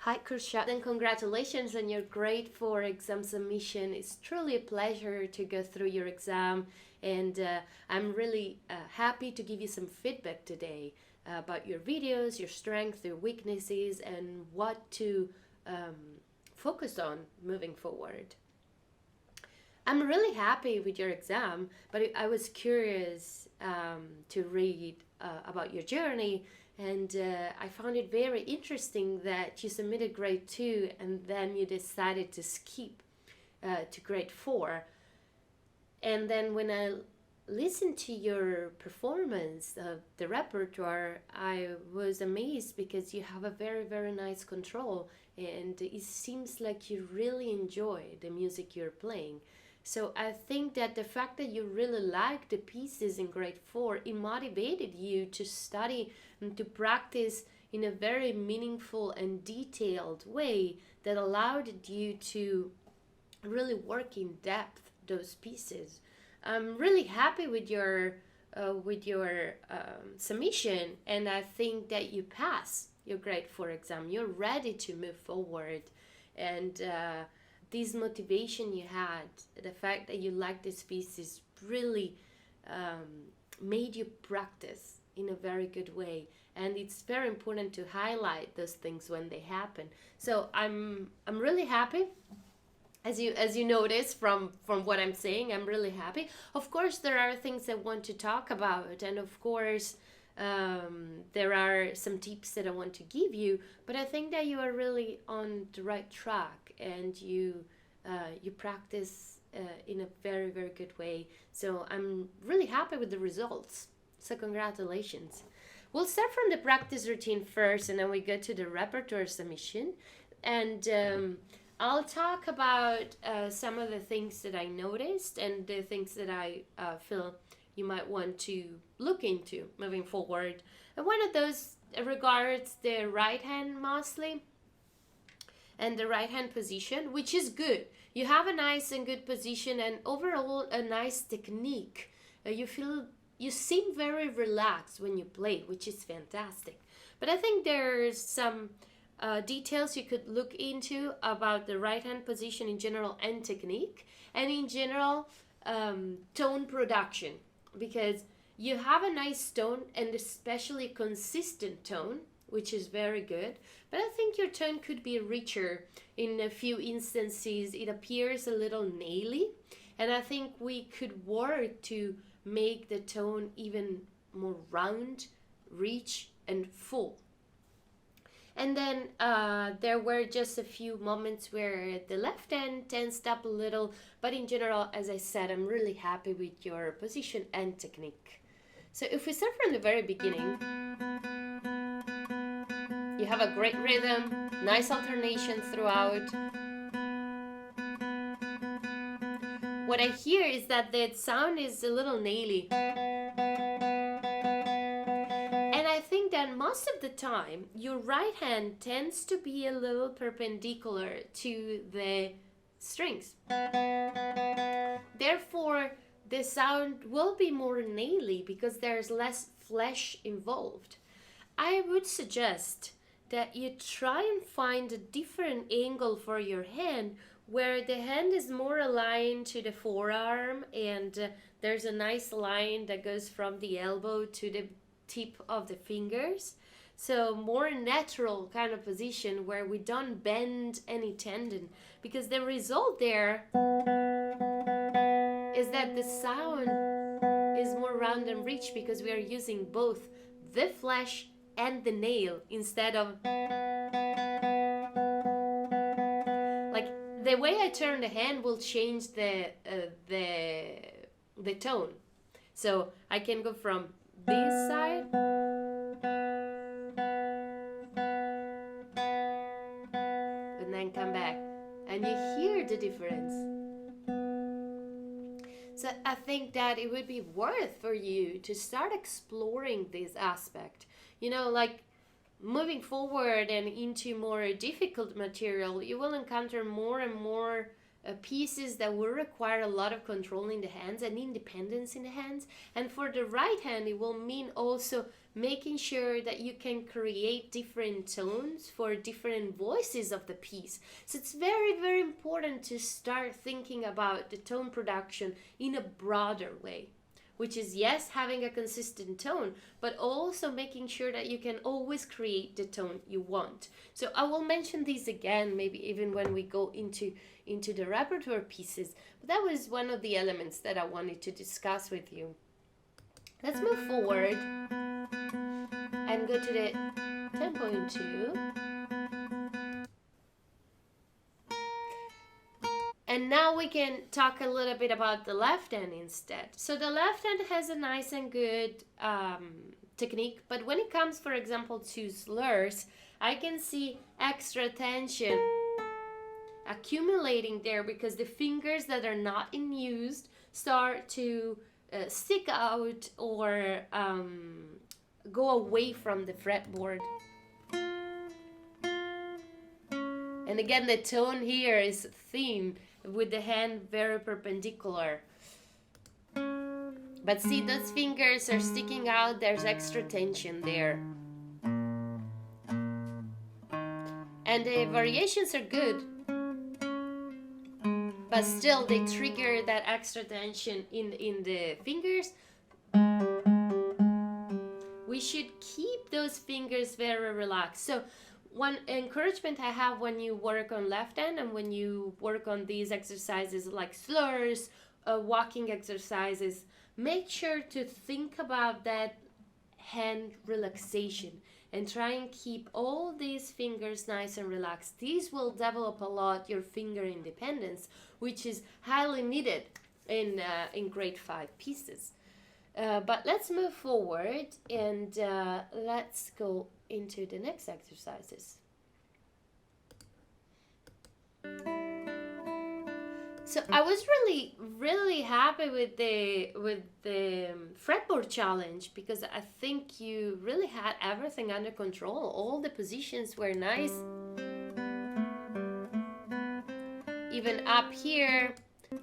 Hi Kürşad, and congratulations on your grade 4 exam submission. It's truly a pleasure to go through your exam, and I'm really happy to give you some feedback today about your videos, your strengths, your weaknesses, and what to focus on moving forward. I'm really happy with your exam, but I was curious to read about your journey, and I found it very interesting that you submitted grade 2 and then you decided to skip to grade 4. And then when I listened to your performance of the repertoire, I was amazed because you have a very, very nice control, and it seems like you really enjoy the music you're playing. So I think that the fact that you really liked the pieces in grade 4, it motivated you to study and to practice in a very meaningful and detailed way that allowed you to really work in depth those pieces. I'm really happy with your submission, and I think that you passed your grade 4 exam. You're ready to move forward, and this motivation you had, the fact that you like this piece is really made you practice in a very good way, and it's very important to highlight those things when they happen. So I'm really happy. As you notice from what I'm saying, I'm really happy. Of course, there are things I want to talk about, and of course there are some tips that I want to give you, but I think that you are really on the right track, and you practice in a very, very good way. So I'm really happy with the results. So congratulations. We'll start from the practice routine first, and then we go to the repertoire submission. And I'll talk about some of the things that I noticed and the things that I feel you might want to look into moving forward. And one of those regards the right hand mostly, and the right hand position, which is good. You have a nice and good position, and overall a nice technique. You seem very relaxed when you play, which is fantastic. But I think there's some details you could look into about the right hand position in general and technique, and in general tone production, because you have a nice tone, and especially consistent tone, which is very good. But I think your tone could be richer. In a few instances it appears a little naily, and I think we could work to make the tone even more round, rich, and full. And then there were just a few moments where the left hand tensed up a little, but in general, as I said, I'm really happy with your position and technique. So if we start from the very beginning, you have a great rhythm, nice alternation throughout. What I hear is that the sound is a little naily. And I think that most of the time, your right hand tends to be a little perpendicular to the strings. Therefore, the sound will be more naily because there's less flesh involved. I would suggest that you try and find a different angle for your hand, where the hand is more aligned to the forearm, and there's a nice line that goes from the elbow to the tip of the fingers. So more natural kind of position where we don't bend any tendon, because the result there is that the sound is more round and rich because we are using both the flesh and the nail instead of like the way I turn the hand will change the tone. So I can go from this side and then come back, and you hear the difference. So I think that it would be worth for you to start exploring this aspect. You know, like moving forward and into more difficult material, you will encounter more and more pieces that will require a lot of control in the hands and independence in the hands. And for the right hand, it will mean also making sure that you can create different tones for different voices of the piece. So it's very, very important to start thinking about the tone production in a broader way, which is, yes, having a consistent tone, but also making sure that you can always create the tone you want. So I will mention these again, maybe even when we go into the repertoire pieces, but that was one of the elements that I wanted to discuss with you. Let's move forward and go to the 10.2. And now we can talk a little bit about the left hand instead. So the left hand has a nice and good technique, but when it comes, for example, to slurs, I can see extra tension accumulating there because the fingers that are not in use start to stick out or go away from the fretboard. And again, the tone here is thin, with the hand very perpendicular. But see, those fingers are sticking out, there's extra tension there. And the variations are good, but still they trigger that extra tension in the fingers. We should keep those fingers very relaxed. So one encouragement I have when you work on left hand and when you work on these exercises like slurs, walking exercises, make sure to think about that hand relaxation and try and keep all these fingers nice and relaxed. These will develop a lot your finger independence, which is highly needed in grade 5 pieces. But let's move forward and let's go into the next exercises. So I was really happy with the fretboard challenge because I think you really had everything under control. All the positions were nice. Even up here,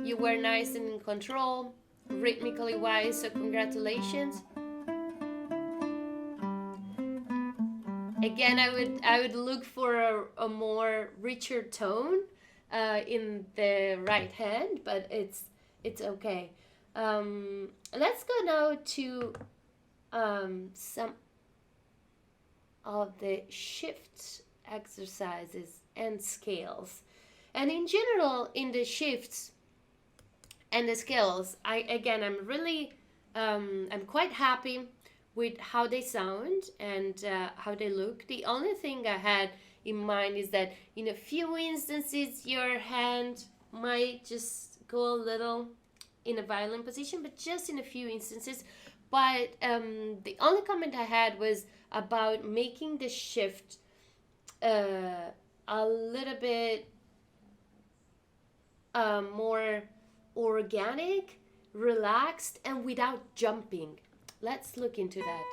you were nice and in control, rhythmically wise, so congratulations. Again, I would look for a more richer tone in the right hand, but it's okay. Let's go now to some of the shift exercises and scales. And in general, in the shifts and the scales, I'm really I'm quite happy with how they sound and how they look. The only thing I had in mind is that in a few instances your hand might just go a little in a violin position, but just in a few instances. But the only comment I had was about making the shift a little bit more organic, relaxed, and without jumping. Let's look into that.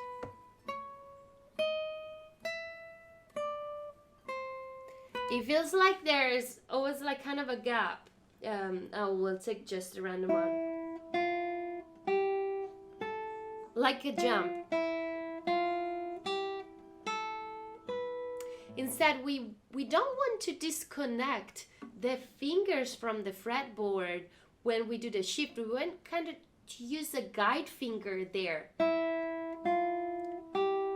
It feels like there's always like kind of a gap. We'll take just a random one. Like a jump. Instead, we don't want to disconnect the fingers from the fretboard when we do the shift. We want kind of to use a guide finger there.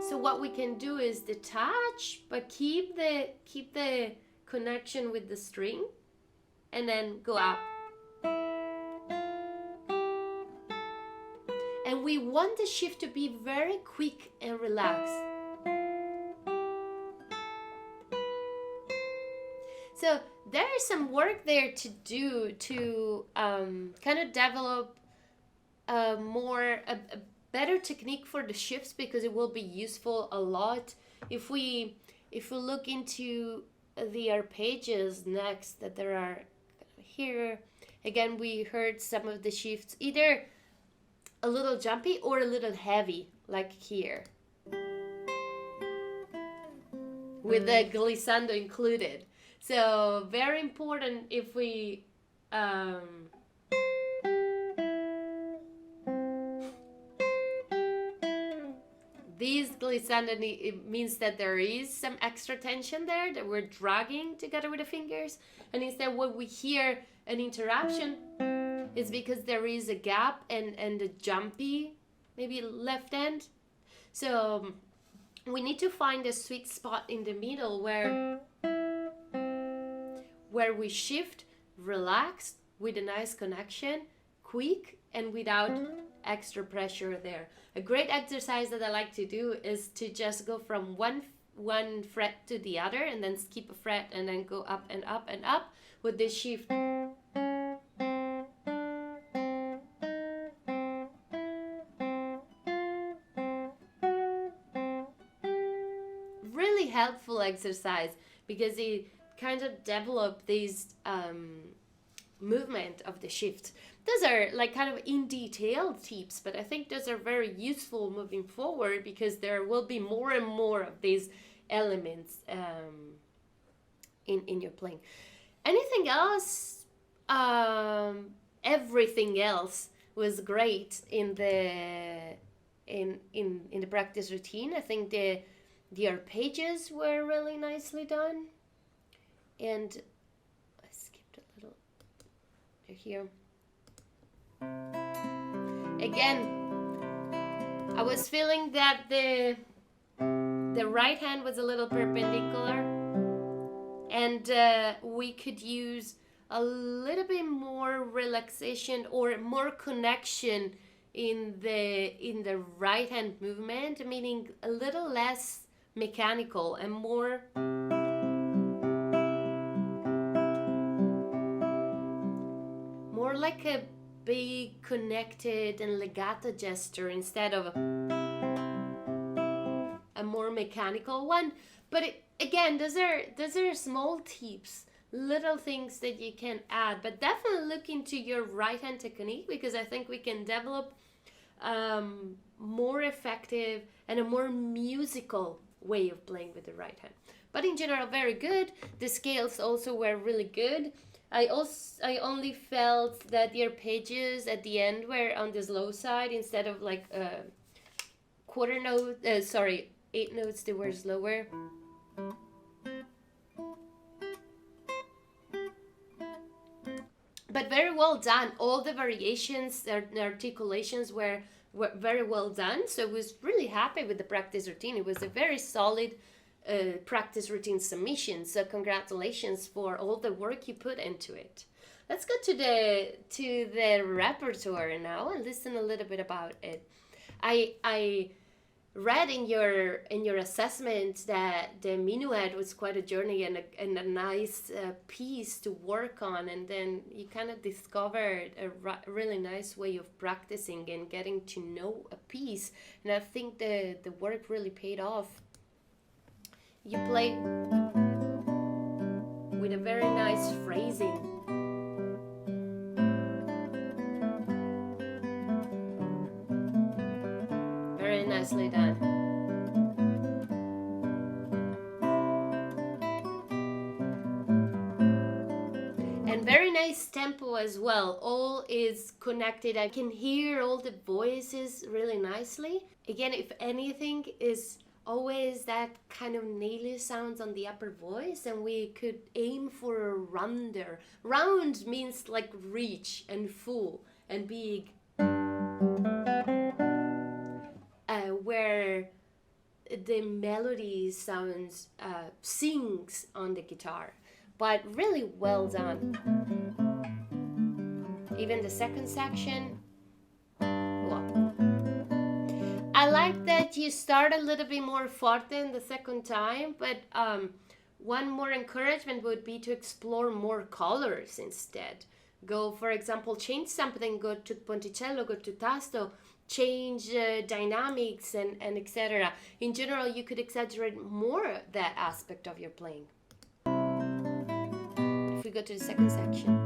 So what we can do is the touch, but keep the connection with the string, and then go up. And we want the shift to be very quick and relaxed. So there is some work there to do to kind of develop a better technique for the shifts, because it will be useful a lot if we look into the arpeggios next that there are here. Again, we heard some of the shifts either a little jumpy or a little heavy, like here, with the glissando included. So very important if we this glissando, it means that there is some extra tension there that we're dragging together with the fingers. And instead when we hear an interruption, it's because there is a gap and a jumpy, maybe left end. So we need to find a sweet spot in the middle where we shift, relaxed, with a nice connection, quick, and without extra pressure there. A great exercise that I like to do is to just go from one fret to the other and then skip a fret and then go up and up and up with this shift. Really helpful exercise because it kind of develop this movement of the shift. Those are like kind of in detail tips, but I think those are very useful moving forward because there will be more and more of these elements in your playing. Anything else? Everything else was great in the practice routine. I think the arpeggios were really nicely done, and I skipped a little here. Again, I was feeling that the right hand was a little perpendicular, and we could use a little bit more relaxation or more connection in the right hand movement, meaning a little less mechanical and more like a big connected and legato gesture instead of a more mechanical one. But again, those are small tips, little things that you can add, but definitely look into your right hand technique because I think we can develop more effective and a more musical way of playing with the right hand. But in general, very good. The scales also were really good. I only felt that the arpeggios at the end were on the slow side instead of like quarter note. 8 notes. They were slower. But very well done. All the variations, the articulations were very well done. So I was really happy with the practice routine. It was a very solid practice routine submission. So congratulations for all the work you put into it. Let's go to the repertoire now and listen a little bit about it. I read in your assessment that the minuet was quite a journey and a nice piece to work on, and then you kind of discovered a really nice way of practicing and getting to know a piece, and I think the work really paid off. You play with a very nice phrasing. Very nicely done. And very nice tempo as well. All is connected. I can hear all the voices really nicely. Again, if anything, is always that kind of naily sounds on the upper voice, and we could aim for a rounder. Round means like rich and full and big. Where the melody sounds sings on the guitar, but really well done. Even the second section, wow. I like that you start a little bit more forte in the second time, but one more encouragement would be to explore more colors instead. Go, for example, change something, go to ponticello, go to tasto, change dynamics and etc. In general, you could exaggerate more that aspect of your playing. If we go to the second section.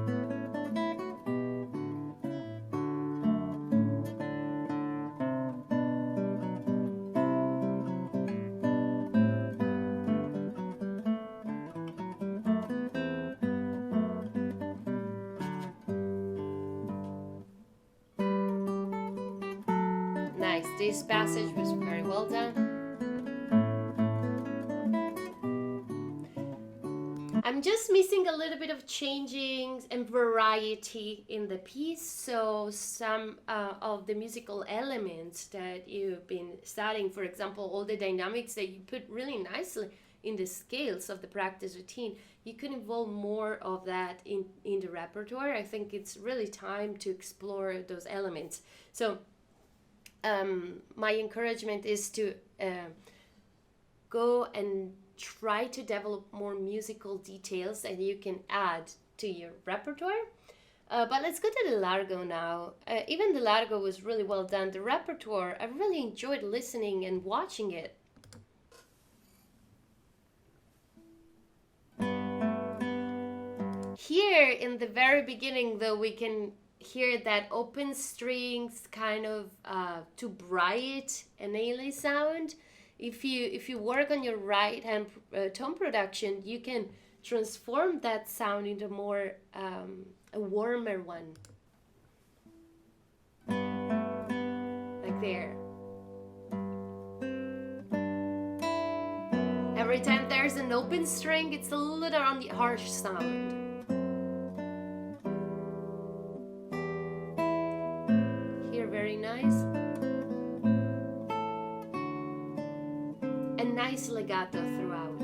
Nice, this passage was very well done. I'm just missing a little bit of changing and variety in the piece. So some of the musical elements that you've been studying, for example, all the dynamics that you put really nicely in the scales of the practice routine, you could involve more of that in the repertoire. I think it's really time to explore those elements. So my encouragement is to go and try to develop more musical details that you can add to your repertoire. But let's go to the Largo now. Even the Largo was really well done. The repertoire, I really enjoyed listening and watching it. Here in the very beginning, though, we can hear that open strings kind of too bright an airy sound. If you work on your right hand tone production, you can transform that sound into more a warmer one, like there. Every time there's an open string, it's a little on the harsh sound. Here, very nice. And nice legato throughout.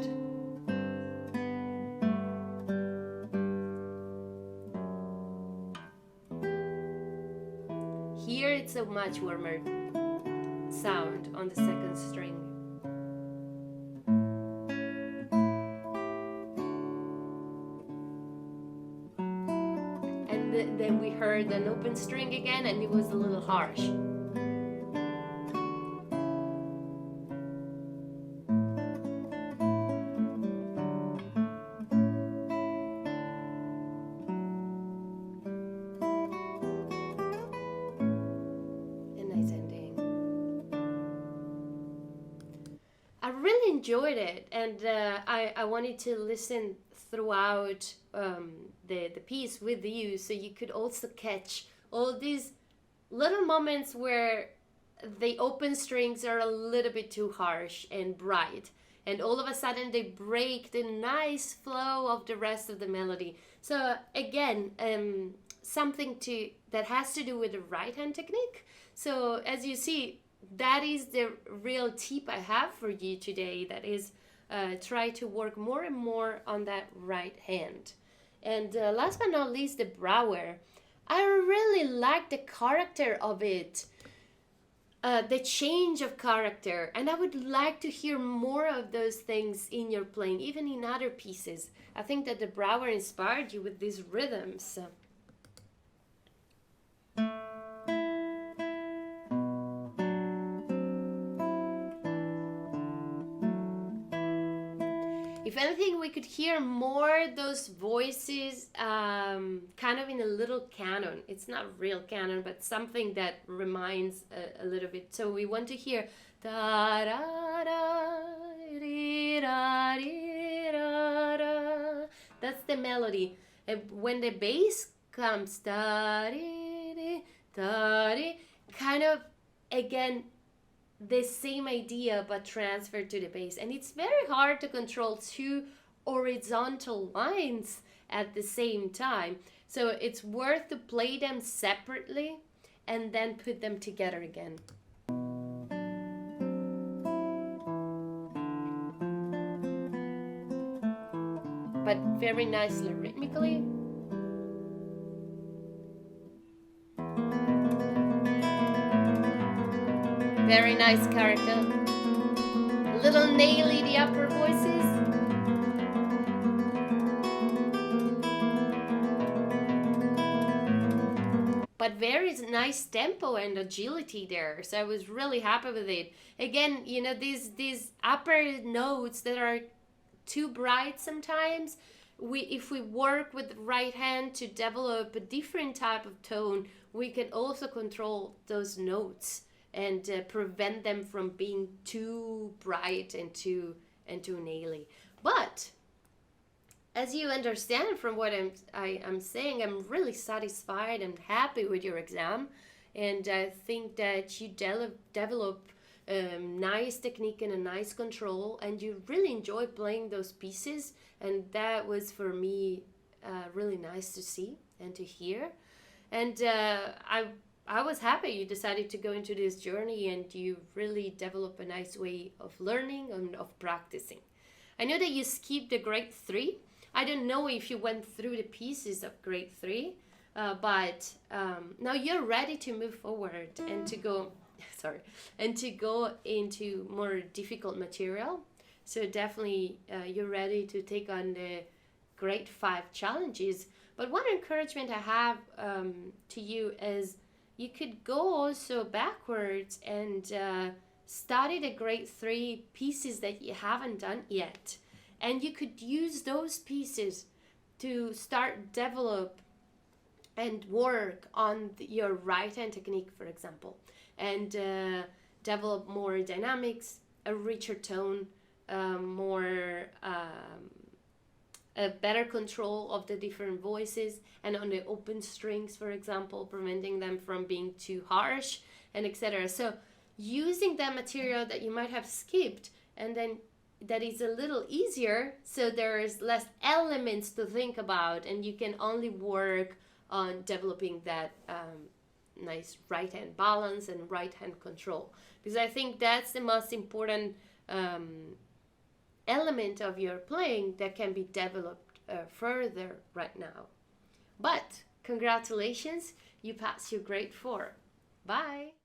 Here it's a much warmer sound on the second string. And then we heard an open string again, and it was a little harsh. Enjoyed it, and I wanted to listen throughout the piece with you, so you could also catch all these little moments where the open strings are a little bit too harsh and bright, and all of a sudden they break the nice flow of the rest of the melody. So again, something that has to do with the right hand technique. So as you see, that is the real tip I have for you today. That is, try to work more and more on that right hand. And last but not least, the Brouwer. I really like the character of it, the change of character, and I would like to hear more of those things in your playing, even in other pieces. I think that the Brouwer inspired you with these rhythms. If anything, we could hear more those voices kind of in a little canon. It's not real canon, but something that reminds a little bit. So we want to hear da da da dee, da dee, da da. That's the melody. And when the bass comes, da dee, dee, da dee, kind of again the same idea but transferred to the bass, and it's very hard to control two horizontal lines at the same time, so it's worth to play them separately and then put them together again. But very nicely rhythmically. Very nice character. A little naily, the upper voices. But very nice tempo and agility there. So I was really happy with it. Again, you know, these upper notes that are too bright sometimes, if we work with the right hand to develop a different type of tone, we can also control those notes and prevent them from being too bright and too naily. But as you understand from what I'm saying, I'm really satisfied and happy with your exam, and I think that you develop nice technique and a nice control, and you really enjoy playing those pieces, and that was for me really nice to see and to hear. And I was happy you decided to go into this journey, and you really develop a nice way of learning and of practicing. I know that you skipped the grade 3. I don't know if you went through the pieces of grade 3, but now you're ready to move forward and to go, sorry, and to go into more difficult material. So definitely you're ready to take on the grade 5 challenges. But one encouragement I have to you is you could go also backwards and study the grade 3 pieces that you haven't done yet. And you could use those pieces to start develop and work on your right hand technique, for example, and develop more dynamics, a richer tone, more a better control of the different voices, and on the open strings, for example, preventing them from being too harsh, and etc. So using that material that you might have skipped, and then that is a little easier, so there's less elements to think about, and you can only work on developing that nice right hand balance and right hand control, because I think that's the most important element of your playing that can be developed further right now. But congratulations, you passed your grade 4. Bye.